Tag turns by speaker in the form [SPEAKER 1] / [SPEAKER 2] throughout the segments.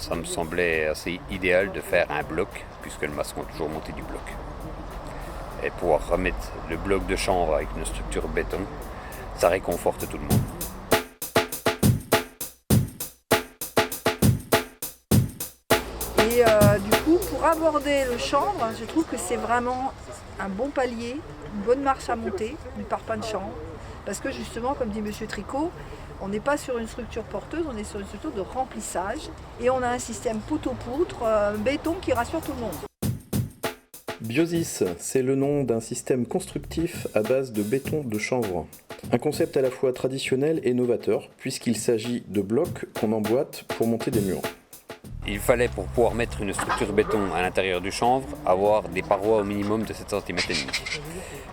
[SPEAKER 1] ça me semblait assez idéal de faire un bloc, puisque le maçon a toujours monté du bloc. Et pouvoir remettre le bloc de chanvre avec une structure béton, ça réconforte tout le monde.
[SPEAKER 2] Et du coup, pour aborder le chanvre, je trouve que c'est vraiment un bon palier, une bonne marche à monter, du parpaing de chanvre. Parce que justement, comme dit M. Tricot, on n'est pas sur une structure porteuse, on est sur une structure de remplissage. Et on a un système poteau-poutre, béton qui rassure tout le monde.
[SPEAKER 3] Biosis, c'est le nom d'un système constructif à base de béton de chanvre. Un concept à la fois traditionnel et novateur, puisqu'il s'agit de blocs qu'on emboîte pour monter des murs.
[SPEAKER 1] Il fallait, pour pouvoir mettre une structure béton à l'intérieur du chanvre, avoir des parois au minimum de 7 cm et demi.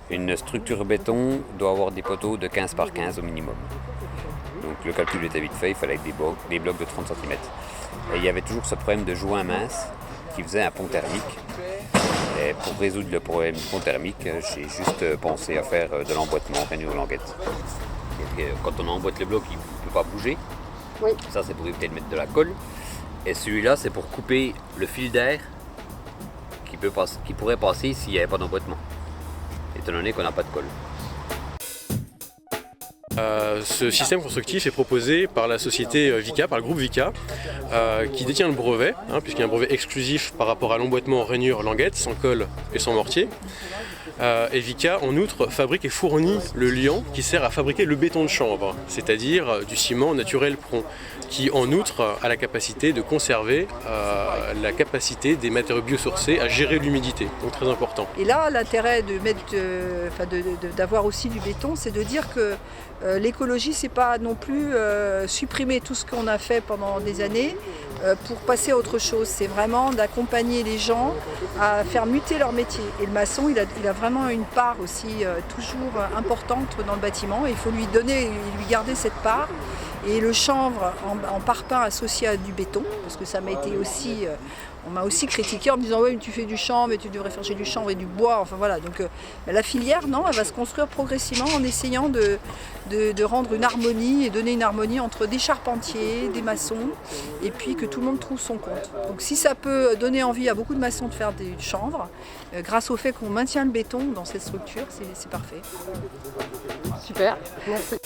[SPEAKER 1] Une structure béton doit avoir des poteaux de 15 par 15 au minimum. Donc le calcul était vite fait, il fallait des blocs de 30 cm. Et il y avait toujours ce problème de joint mince qui faisait un pont thermique. Et pour résoudre le problème du pont thermique, j'ai juste pensé à faire de l'emboîtement rainure languette. Quand on emboîte le bloc, il ne peut pas bouger.
[SPEAKER 2] Oui.
[SPEAKER 1] Ça, c'est pour éviter de mettre de la colle. Et celui-là, c'est pour couper le fil d'air qui pourrait passer s'il n'y avait pas d'emboîtement, étant donné qu'on n'a pas de colle.
[SPEAKER 4] Ce système constructif est proposé par la société Vicat, par le groupe Vicat, qui détient le brevet, puisqu'il y a un brevet exclusif par rapport à l'emboîtement rainure languette, sans colle et sans mortier. Et Vicat, en outre, fabrique et fournit le liant qui sert à fabriquer le béton de chanvre, c'est-à-dire du ciment naturel prompt, qui en outre a la capacité de conserver la capacité des matériaux biosourcés à gérer l'humidité, donc très important.
[SPEAKER 2] Et là, l'intérêt d'avoir aussi du béton, c'est de dire que l'écologie, c'est pas non plus supprimer tout ce qu'on a fait pendant des années pour passer à autre chose. C'est vraiment d'accompagner les gens à faire muter leur métier. Et le maçon, il a vraiment une part aussi toujours importante dans le bâtiment. Et il faut lui garder cette part. Et le chanvre en parpaing associé à du béton, parce que ça m'a été aussi, on m'a aussi critiqué en me disant ouais mais tu fais du chanvre et tu devrais faire du chanvre et du bois, enfin voilà. Donc la filière, non, elle va se construire progressivement en essayant de rendre une harmonie et donner une harmonie entre des charpentiers, des maçons, et puis que tout le monde trouve son compte. Donc si ça peut donner envie à beaucoup de maçons de faire du chanvre, grâce au fait qu'on maintient le béton dans cette structure, c'est parfait.
[SPEAKER 5] Super, merci.